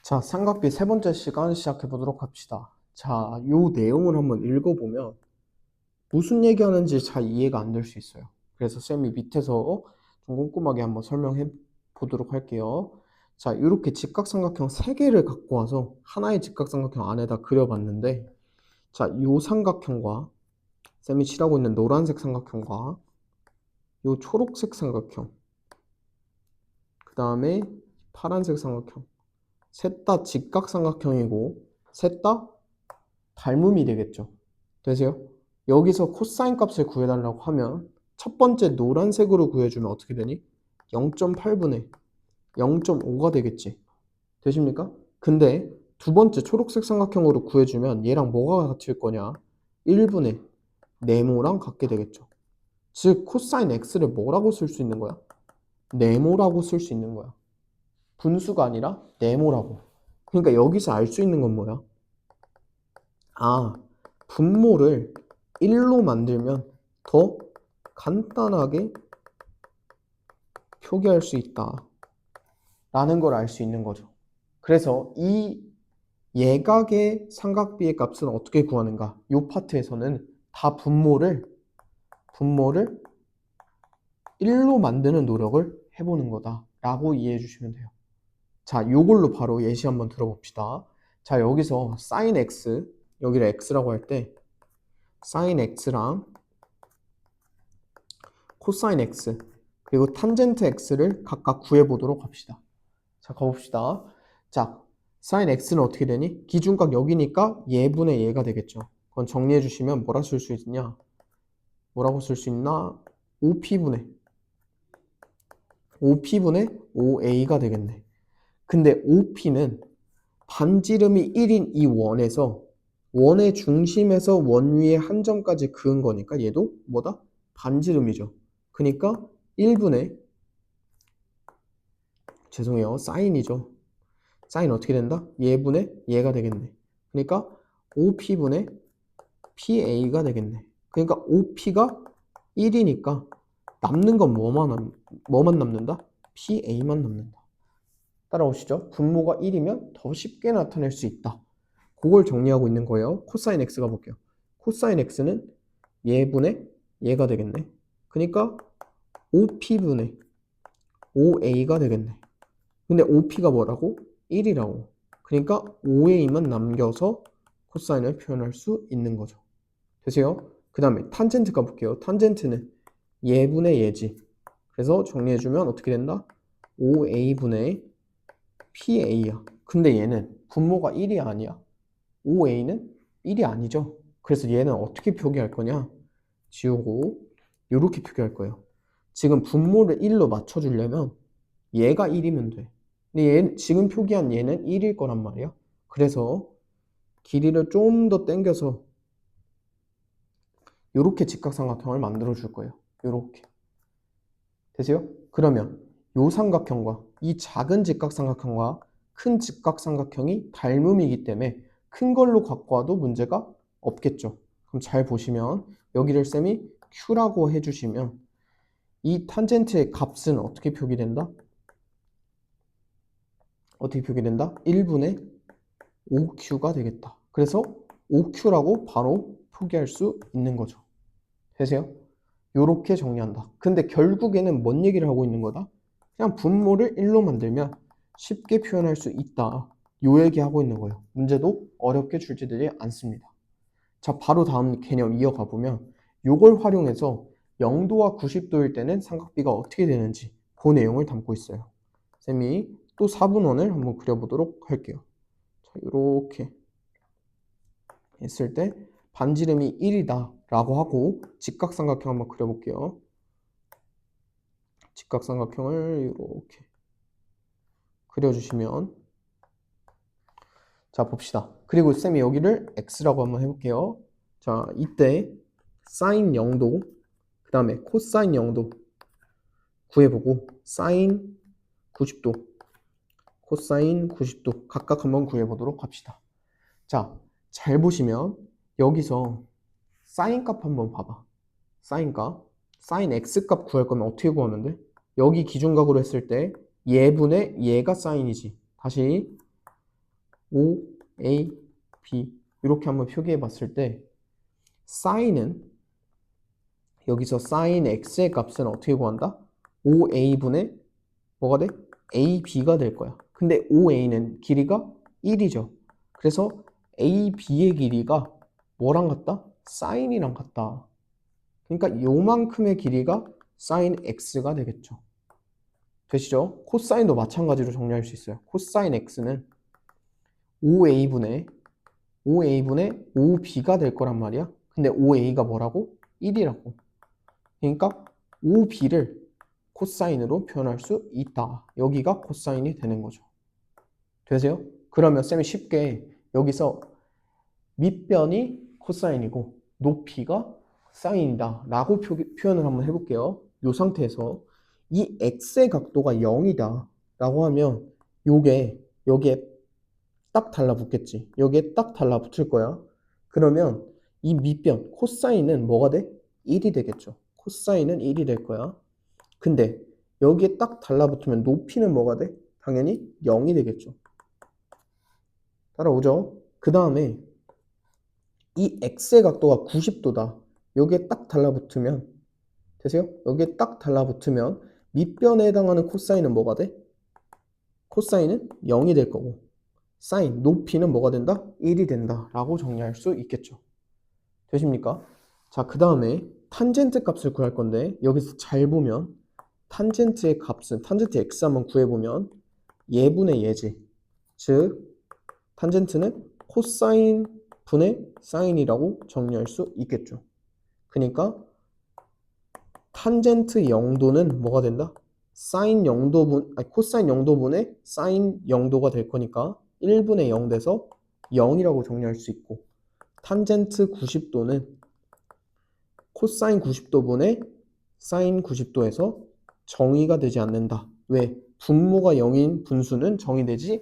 자, 삼각비 세 번째 시간 시작해 보도록 합시다. 자, 요 내용을 한번 읽어보면 무슨 얘기하는지 잘 이해가 안 될 수 있어요. 그래서 쌤이 밑에서 좀 꼼꼼하게 한번 설명해 보도록 할게요. 자, 이렇게 직각삼각형 3개를 갖고 와서 하나의 직각삼각형 안에다 그려봤는데, 자, 요 삼각형과 쌤이 칠하고 있는 노란색 삼각형과 요 초록색 삼각형, 그 다음에 파란색 삼각형, 셋 다 직각삼각형이고 셋 다 닮음이 되겠죠. 되세요? 여기서 코사인 값을 구해달라고 하면 첫 번째 노란색으로 구해주면 어떻게 되니? 0.8분의 0.5가 되겠지. 되십니까? 근데 두 번째 초록색 삼각형으로 구해주면 얘랑 뭐가 같을 거냐? 1분의 네모랑 같게 되겠죠. 즉 코사인 x를 뭐라고 쓸 수 있는 거야? 네모라고 쓸 수 있는 거야. 분수가 아니라 네모라고. 그러니까 여기서 알 수 있는 건 뭐야? 아, 분모를 1로 만들면 더 간단하게 표기할 수 있다 라는 걸 알 수 있는 거죠. 그래서 이 예각의 삼각비의 값은 어떻게 구하는가? 이 파트에서는 다 분모를 1로 만드는 노력을 해보는 거다 라고 이해해 주시면 돼요. 자, 요걸로 바로 예시 한번 들어봅시다. 자, 여기서 sin x, 여기를 x라고 할 때 sin x랑 코사인 x 그리고 탄젠트 x를 각각 구해보도록 합시다. 자, 가봅시다. 자, sin x는 어떻게 되니? 기준각 여기니까 얘분의 얘가 되겠죠. 그건 정리해 주시면 뭐라 쓸 수 있냐? 뭐라고 쓸 수 있나? 5p분의 5a가 되겠네. 근데 5p는 반지름이 1인 이 원에서 원의 중심에서 원 위에 한 점까지 그은 거니까 얘도 뭐다? 반지름이죠. 그러니까 1분의 죄송해요. 사인이죠. 사인 어떻게 된다? 얘분의 얘가 되겠네. 그러니까 5p분의 pa가 되겠네. 그러니까 5p가 1이니까 남는 건 뭐만 남는다? pa만 남는다. 따라오시죠? 분모가 1이면 더 쉽게 나타낼 수 있다. 그걸 정리하고 있는 거예요. 코사인 x가 볼게요. 코사인 x는 얘분의 얘가 되겠네. 그러니까 5p분의 5a가 되겠네. 근데 OP가 뭐라고? 1이라고. 그러니까 5A만 남겨서 코사인을 표현할 수 있는 거죠. 되세요? 그 다음에 탄젠트 가볼게요. 탄젠트는 얘분의 얘지. 그래서 정리해주면 어떻게 된다? 5A분의 PA야. 근데 얘는 분모가 1이 아니야. 5A는 1이 아니죠. 그래서 얘는 어떻게 표기할 거냐? 지우고 이렇게 표기할 거예요. 지금 분모를 1로 맞춰주려면 얘가 1이면 돼. 근데 지금 표기한 얘는 1일 거란 말이야. 그래서 길이를 좀 더 당겨서 이렇게 직각삼각형을 만들어 줄 거예요. 이렇게. 되세요? 그러면 이 삼각형과 이 작은 직각삼각형과 큰 직각삼각형이 닮음이기 때문에 큰 걸로 갖고 와도 문제가 없겠죠. 그럼 잘 보시면 여기를 쌤이 Q라고 해주시면 이 탄젠트의 값은 어떻게 표기된다? 어떻게 표기된다? 1분의 5Q가 되겠다. 그래서 5Q라고 바로 표기할 수 있는 거죠. 되세요? 요렇게 정리한다. 근데 결국에는 뭔 얘기를 하고 있는 거다? 그냥 분모를 1로 만들면 쉽게 표현할 수 있다. 요 얘기하고 있는 거예요. 문제도 어렵게 줄지들이 않습니다. 자, 바로 다음 개념 이어가 보면 요걸 활용해서 0도와 90도일 때는 삼각비가 어떻게 되는지 그 내용을 담고 있어요. 쌤이 또 4분원을 한번 그려보도록 할게요. 자, 이렇게 했을 때 반지름이 1이다 라고 하고 직각삼각형 한번 그려볼게요. 직각삼각형을 이렇게 그려주시면 자 봅시다. 그리고 쌤이 여기를 x라고 한번 해볼게요. 자 이때 사인 0도 그 다음에 코사인 0도 구해보고 사인 90도 코사인 90도 각각 한번 구해보도록 합시다. 자 잘 보시면 여기서 사인 값 한번 봐봐. 사인 값 사인 x 값 구할 거면 어떻게 구하면 돼? 여기 기준각으로 했을 때 얘분의 얘가 사인이지. 다시 O, A, B 이렇게 한번 표기해 봤을 때 사인은 여기서 사인 x의 값은 어떻게 구한다? 5a분의 뭐가 돼? ab가 될 거야. 근데 5a는 길이가 1이죠. 그래서 ab의 길이가 뭐랑 같다? 사인이랑 같다. 그러니까 요만큼의 길이가 사인 x가 되겠죠. 되시죠? 코사인도 마찬가지로 정리할 수 있어요. 코사인 x는 5a분의 5b가 될 거란 말이야. 근데 5a가 뭐라고? 1이라고. 그러니까 5b를 코사인으로 표현할 수 있다. 여기가 코사인이 되는 거죠. 되세요? 그러면 쌤이 쉽게 여기서 밑변이 코사인이고 높이가 사인이다 라고 표현을 한번 해볼게요. 이 상태에서 이 x의 각도가 0이다 라고 하면 요게 여기에 딱 달라붙겠지. 여기에 딱 달라붙을 거야. 그러면 이 밑변 코사인은 뭐가 돼? 1이 되겠죠. 코사인은 1이 될 거야. 근데 여기에 딱 달라붙으면 높이는 뭐가 돼? 당연히 0이 되겠죠. 따라오죠? 그 다음에 이 x의 각도가 90도다. 여기에 딱 달라붙으면 되세요? 여기에 딱 달라붙으면 밑변에 해당하는 코사인은 뭐가 돼? 코사인은 0이 될 거고 사인, 높이는 뭐가 된다? 1이 된다 라고 정리할 수 있겠죠. 되십니까? 자, 그 다음에 탄젠트 값을 구할 건데 여기서 잘 보면 탄젠트의 값은 탄젠트 x 한번 구해보면 예분의 예지. 즉 탄젠트는 코사인 분의 사인이라고 정리할 수 있겠죠. 그러니까 탄젠트 0도는 뭐가 된다? 사인 0도분, 아니 코사인 0도분의 사인 0도가 될 거니까 1분의 0 돼서 0이라고 정리할 수 있고 탄젠트 90도는 코사인 90도분의 사인 90도에서 정의가 되지 않는다. 왜? 분모가 0인 분수는 정의되지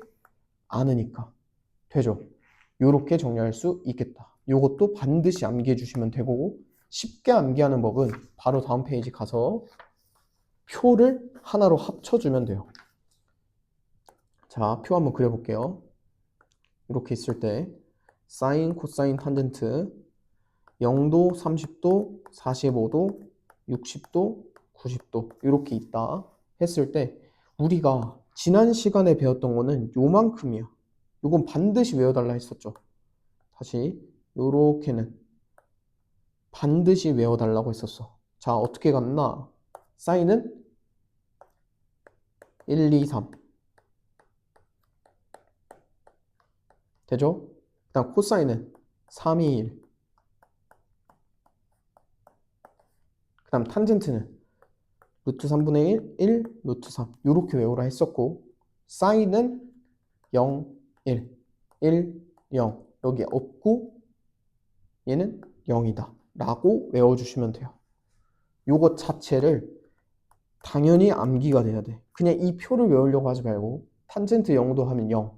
않으니까. 되죠? 요렇게 정리할 수 있겠다. 요것도 반드시 암기해 주시면 되고 쉽게 암기하는 법은 바로 다음 페이지 가서 표를 하나로 합쳐주면 돼요. 자, 표 한번 그려볼게요. 이렇게 있을 때 사인, 코사인, 탄젠트 0도, 30도, 45도, 60도, 90도 이렇게 있다 했을 때 우리가 지난 시간에 배웠던 거는 요만큼이야. 요건 반드시 외워달라 했었죠. 다시 요렇게는 반드시 외워달라고 했었어. 자, 어떻게 갔나? 사인은 1, 2, 3 되죠? 그 다음 코사인은 3, 2, 1 그 다음 탄젠트는 루트 3분의 1, 1, 루트 3 이렇게 외우라 했었고 사인은 0, 1, 1, 0 여기 없고 얘는 0이다 라고 외워주시면 돼요. 요것 자체를 당연히 암기가 돼야 돼. 그냥 이 표를 외우려고 하지 말고 탄젠트 0도 하면 0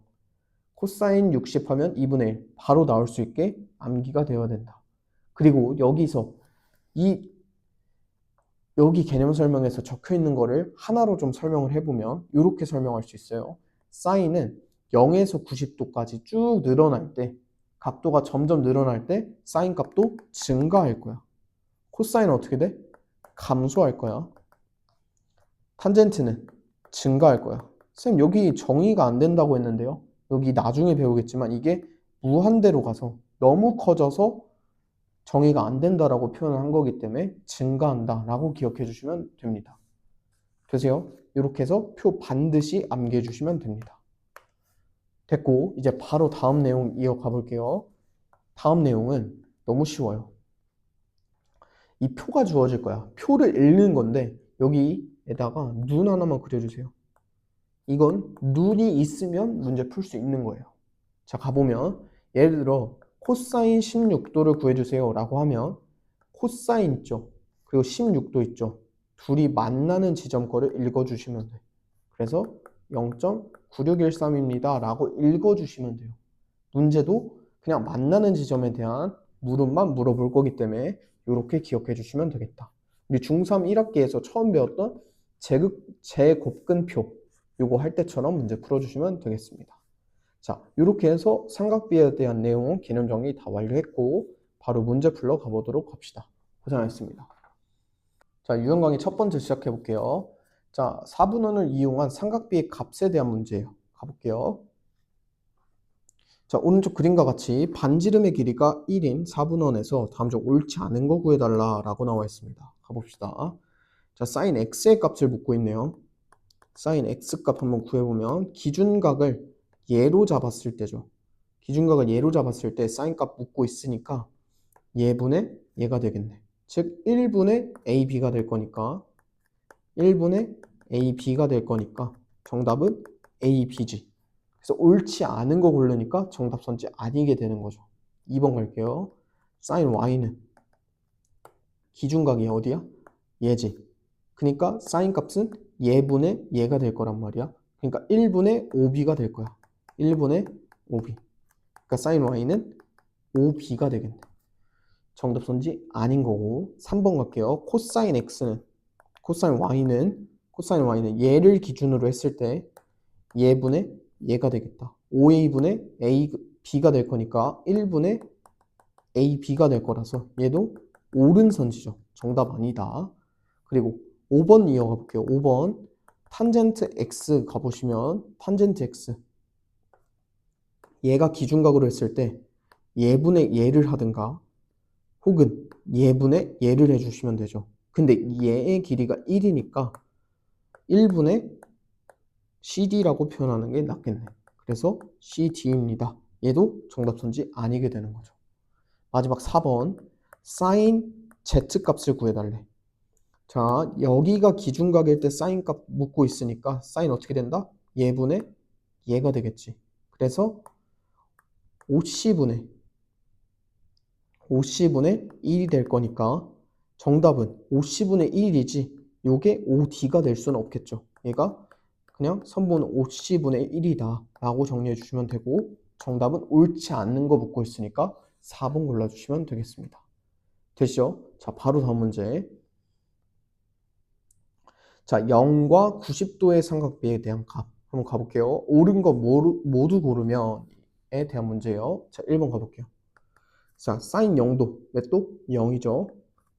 코사인 60 하면 2분의 1 바로 나올 수 있게 암기가 되어야 된다. 그리고 여기서 여기 개념 설명에서 적혀 있는 거를 하나로 좀 설명을 해보면 이렇게 설명할 수 있어요. 사인은 0에서 90도까지 쭉 늘어날 때 각도가 점점 늘어날 때 사인 값도 증가할 거야. 코사인은 어떻게 돼? 감소할 거야. 탄젠트는 증가할 거야. 쌤 여기 정의가 안 된다고 했는데요. 여기 나중에 배우겠지만 이게 무한대로 가서 너무 커져서 정의가 안 된다라고 표현을 한 거기 때문에 증가한다라고 기억해 주시면 됩니다. 되세요? 이렇게 해서 표 반드시 암기해 주시면 됩니다. 됐고 이제 바로 다음 내용 이어가 볼게요. 다음 내용은 너무 쉬워요. 이 표가 주어질 거야. 표를 읽는 건데 여기에다가 눈 하나만 그려주세요. 이건 눈이 있으면 문제 풀 수 있는 거예요. 자, 가보면 예를 들어 코사인 16도를 구해주세요 라고 하면 코사인 있죠. 그리고 16도 있죠. 둘이 만나는 지점 거를 읽어주시면 돼. 그래서 0.9613입니다 라고 읽어주시면 돼요. 문제도 그냥 만나는 지점에 대한 물음만 물어볼 거기 때문에 이렇게 기억해 주시면 되겠다. 우리 중3 1학기에서 처음 배웠던 제곱근표 요거 할 때처럼 문제 풀어주시면 되겠습니다. 자, 이렇게 해서 삼각비에 대한 내용 개념 정리 다 완료했고 바로 문제 풀러 가보도록 합시다. 고생하셨습니다. 자, 유형 강의 첫 번째 시작해 볼게요. 자, 4분원을 이용한 삼각비의 값에 대한 문제예요. 가볼게요. 자, 오른쪽 그림과 같이 반지름의 길이가 1인 4분원에서 다음 중 옳지 않은 거 구해달라 라고 나와 있습니다. 가봅시다. 자, sin x의 값을 묻고 있네요. sin x 값 한번 구해보면 기준각을 예로 잡았을 때죠. 기준각을 예로 잡았을 때 sin 값 묻고 있으니까 예분의 얘가 되겠네. 즉 1분의 ab가 될 거니까 1분의 ab가 될 거니까 정답은 ab지. 그래서 옳지 않은 거 고르니까 정답 선지 아니게 되는 거죠. 2번 갈게요. sin y는 기준각이 어디야? 얘지. 그러니까 sin 값은 예분의 얘가 될 거란 말이야. 그러니까 1분의 5b가 될 거야. 1분의 5b. 그러니까 sin y는 5b가 되겠네. 정답 선지 아닌 거고. 3번 갈게요. 코사인 x는 코사인 y는 얘를 기준으로 했을 때 예분의 얘가 되겠다. 5a분의 a b가 될 거니까 1분의 ab가 될 거라서 얘도 옳은 선지죠. 정답 아니다. 그리고 5번 이어가 볼게요. 5번 탄젠트 x 가보시면 탄젠트 x 얘가 기준각으로 했을 때 예분의 얘를 하든가 혹은 예분의 얘를 해주시면 되죠. 근데 얘의 길이가 1이니까 1분의 cd라고 표현하는 게 낫겠네. 그래서 cd입니다. 얘도 정답 선지 아니게 되는 거죠. 마지막 4번 sin z 값을 구해달래. 자, 여기가 기준각일 때 sin 값 묻고 있으니까 sin 어떻게 된다? 예분의 얘가 되겠지. 그래서 50분의 1이 될 거니까 정답은 50분의 1이지 요게 5d가 될 수는 없겠죠. 얘가 그냥 선분은 50분의 1이다 라고 정리해 주시면 되고 정답은 옳지 않는 거 묻고 있으니까 4번 골라주시면 되겠습니다. 되시죠? 자, 바로 다음 문제. 자, 0과 90도의 삼각비에 대한 값 한번 가볼게요. 옳은 거 모두 고르면에 대한 문제예요. 자, 1번 가볼게요. 자, 사인 0도 몇 도? 0이죠.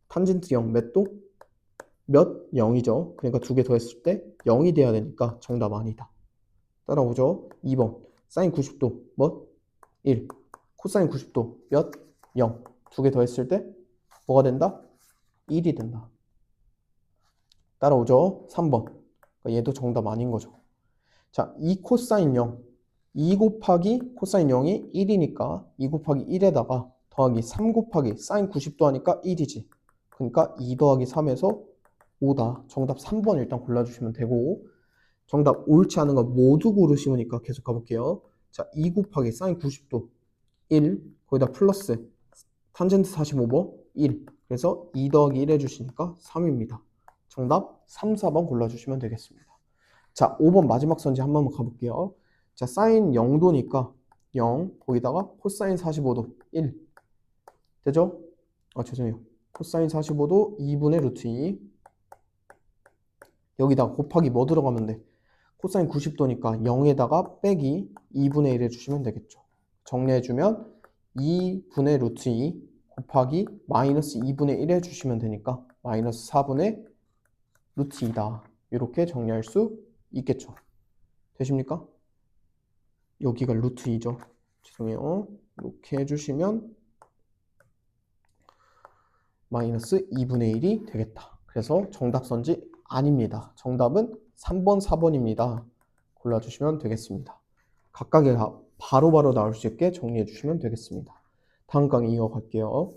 탄젠트 0 몇 도? 몇? 0이죠. 그러니까 두 개 더했을 때 0이 돼야 되니까 정답 아니다. 따라오죠. 2번 사인 90도 뭐? 1. 코사인 90도 몇? 0. 두 개 더했을 때 뭐가 된다? 1이 된다. 따라오죠. 3번. 그러니까 얘도 정답 아닌 거죠. 자, 2 코사인 0. 2 곱하기 코사인 0이 1이니까 2 곱하기 1에다가 더하기 3 곱하기 사인 90도 하니까 1이지. 그러니까 2 더하기 3에서 5다. 정답 3번 일단 골라주시면 되고 정답 옳지 않은 거 모두 고르시니까 계속 가볼게요. 자, 2 곱하기 사인 90도 1 거기다 플러스 탄젠트 45도 1 그래서 2 더하기 1 해주시니까 3입니다. 정답 3, 4번 골라주시면 되겠습니다. 자, 5번 마지막 선지 한 번만 가볼게요. 자, 사인 0도니까 0 거기다가 코사인 45도 1 되죠? 죄송해요. 코사인 45도 2분의 루트 2 여기다가 곱하기 뭐 들어가면 돼? 코사인 90도니까 0에다가 빼기 2분의 1 해주시면 되겠죠. 정리해주면 2분의 루트 2 곱하기 마이너스 2분의 1 해주시면 되니까 마이너스 4분의 루트 2다. 이렇게 정리할 수 있겠죠. 되십니까? 여기가 루트 2죠. 죄송해요. 이렇게 해주시면 마이너스 2분의 1이 되겠다. 그래서 정답 선지 아닙니다. 정답은 3번, 4번입니다. 골라주시면 되겠습니다. 각각의 바로바로 나올 수 있게 정리해 주시면 되겠습니다. 다음 강의 이어갈게요.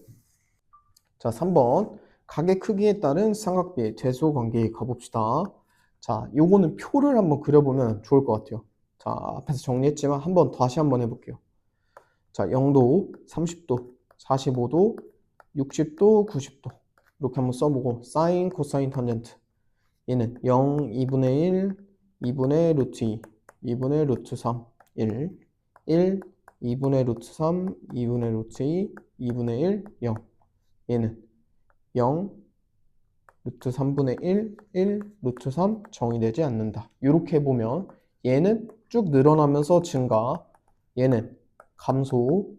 자, 3번 각의 크기에 따른 삼각비의 대소 관계에 가봅시다. 자, 요거는 표를 한번 그려보면 좋을 것 같아요. 자, 앞에서 정리했지만 다시 한번 해볼게요. 자, 0도, 30도, 45도, 60도, 90도 이렇게 한번 써보고 사인, 코사인, 탄젠트 얘는 0, 2분의 1, 2분의 루트 2, 2분의 루트 3, 1, 1, 2분의 루트 3, 2분의 루트 2, 2분의 1, 0 얘는 0, 루트 3분의 1, 1, 루트 3 정의되지 않는다. 이렇게 보면 얘는 쭉 늘어나면서 증가 얘는 감소,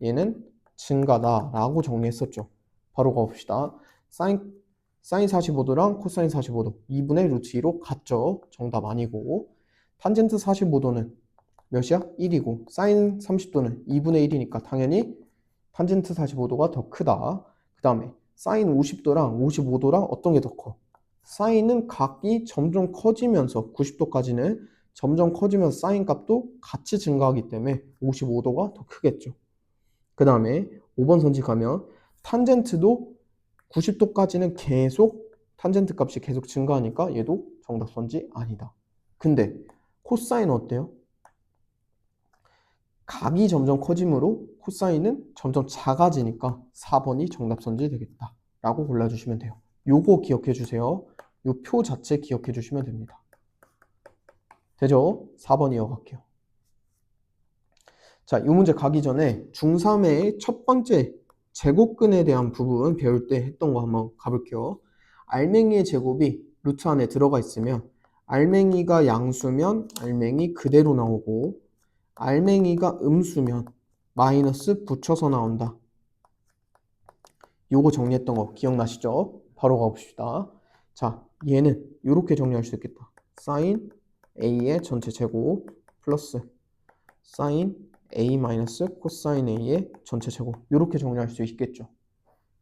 얘는 증가다 라고 정리했었죠. 바로 가봅시다. 사인 45도랑 코사인 45도 2분의 루트 2로 같죠. 정답 아니고. 탄젠트 45도는 몇이야? 1이고 사인 30도는 2분의 1이니까 당연히 탄젠트 45도가 더 크다. 그 다음에 사인 50도랑 55도랑 어떤 게 더 커? 사인은 각이 점점 커지면서 90도까지는 점점 커지면서 사인 값도 같이 증가하기 때문에 55도가 더 크겠죠. 그 다음에 5번 선지 가면 탄젠트도 90도까지는 계속 탄젠트 값이 계속 증가하니까 얘도 정답 선지 아니다. 근데 코사인은 어때요? 각이 점점 커지므로 코사인은 점점 작아지니까 4번이 정답 선지 되겠다 라고 골라주시면 돼요. 요거 기억해 주세요. 요 표 자체 기억해 주시면 됩니다. 되죠? 4번 이어갈게요. 자, 이 문제 가기 전에 중3의 첫 번째 제곱근에 대한 부분 배울 때 했던 거 한번 가볼게요. 알맹이의 제곱이 루트 안에 들어가 있으면 알맹이가 양수면 알맹이 그대로 나오고 알맹이가 음수면 마이너스 붙여서 나온다. 요거 정리했던 거 기억나시죠? 바로 가봅시다. 자, 얘는 이렇게 정리할 수 있겠다. 사인 A의 전체 제곱 플러스 사인 A 마이너스 코사인 A의 전체 제곱 이렇게 정리할 수 있겠죠.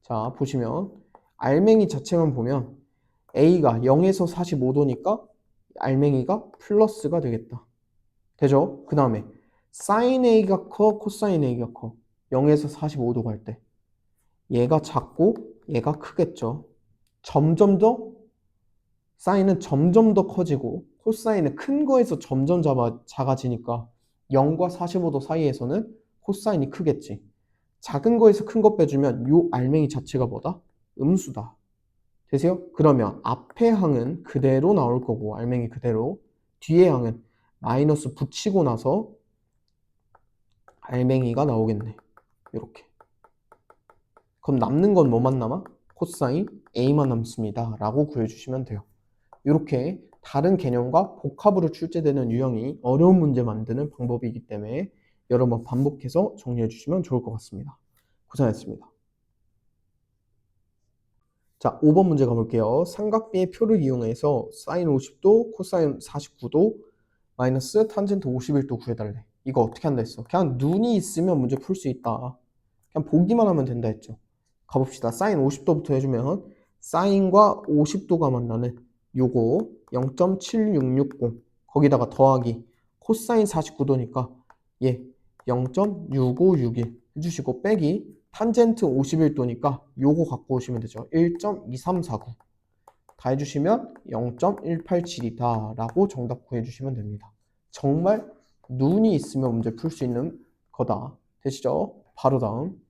자, 보시면 알맹이 자체만 보면 A가 0에서 45도니까 알맹이가 플러스가 되겠다. 되죠? 그 다음에 사인 A가 커, 코사인 A가 커. 0에서 45도 갈 때 얘가 작고 얘가 크겠죠. 점점 더 사인은 점점 더 커지고 코사인은 큰 거에서 점점 작아지니까 0과 45도 사이에서는 코사인이 크겠지. 작은 거에서 큰 거 빼주면 요 알맹이 자체가 뭐다? 음수다. 되세요? 그러면 앞의 항은 그대로 나올 거고 알맹이 그대로 뒤의 항은 마이너스 붙이고 나서 알맹이가 나오겠네. 이렇게. 그럼 남는 건 뭐만 남아? 코사인 A만 남습니다. 라고 구해주시면 돼요. 이렇게 다른 개념과 복합으로 출제되는 유형이 어려운 문제 만드는 방법이기 때문에 여러 번 반복해서 정리해 주시면 좋을 것 같습니다. 고생하셨습니다. 자, 5번 문제 가볼게요. 삼각비의 표를 이용해서 사인 50도, 코사인 49도, 마이너스 탄젠트 51도 구해달래. 이거 어떻게 한다 했어? 그냥 눈이 있으면 문제 풀 수 있다. 그냥 보기만 하면 된다 했죠. 가봅시다. 사인 50도부터 해주면 사인과 50도가 만나는 요거 0.7660 거기다가 더하기 코사인 49도니까 예 0.6561 해주시고 빼기 탄젠트 51도니까 요거 갖고 오시면 되죠. 1.2349 다 해주시면 0.187이다 라고 정답 구해주시면 됩니다. 정말 눈이 있으면 문제 풀 수 있는 거다. 되시죠? 바로 다음.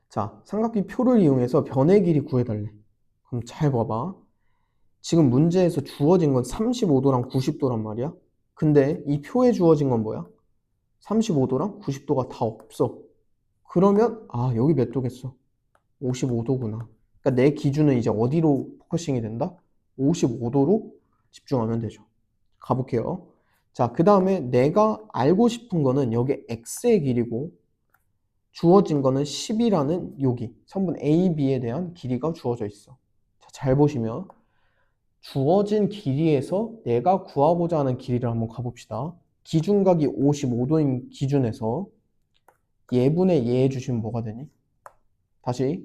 자, 삼각비 표를 이용해서 변의 길이 구해달래. 그럼 잘 봐봐. 지금 문제에서 주어진 건 35도랑 90도란 말이야. 근데 이 표에 주어진 건 뭐야? 35도랑 90도가 다 없어. 그러면 여기 몇 도겠어? 55도구나. 그러니까 내 기준은 이제 어디로 포커싱이 된다? 55도로 집중하면 되죠. 가볼게요. 자, 그 다음에 내가 알고 싶은 거는 여기 x의 길이고 주어진 거는 10이라는 여기 성분 A, B에 대한 길이가 주어져 있어. 자, 잘 보시면 주어진 길이에서 내가 구하고자 하는 길이를 한번 가봅시다. 기준각이 55도인 기준에서 예분의 예 해주시면 뭐가 되니? 다시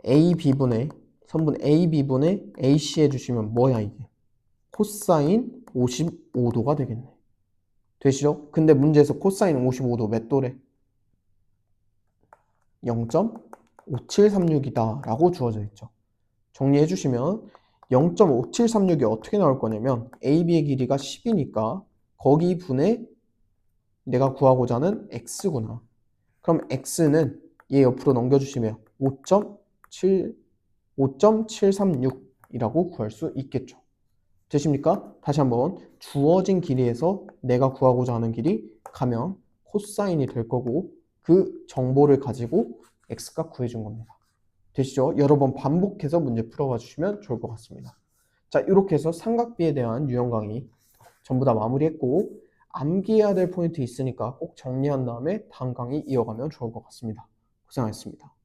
A, B분의 성분 A, B분의 AC 해주시면 뭐야 이게? 코사인 55도가 되겠네. 되시죠? 근데 문제에서 코사인 55도 몇 도래? 0.5736이다 라고 주어져 있죠. 정리해 주시면 0.5736이 어떻게 나올 거냐면 AB의 길이가 10이니까 거기 분의 내가 구하고자 하는 X구나. 그럼 X는 얘 옆으로 넘겨주시면 5.736이라고 구할 수 있겠죠. 되십니까? 다시 한번 주어진 길이에서 내가 구하고자 하는 길이 가면 코사인이 될 거고 그 정보를 가지고 X값 구해준 겁니다. 되시죠? 여러 번 반복해서 문제 풀어봐 주시면 좋을 것 같습니다. 자, 이렇게 해서 삼각비에 대한 유형 강의 전부 다 마무리했고 암기해야 될 포인트 있으니까 꼭 정리한 다음에 다음 강의 이어가면 좋을 것 같습니다. 고생하셨습니다.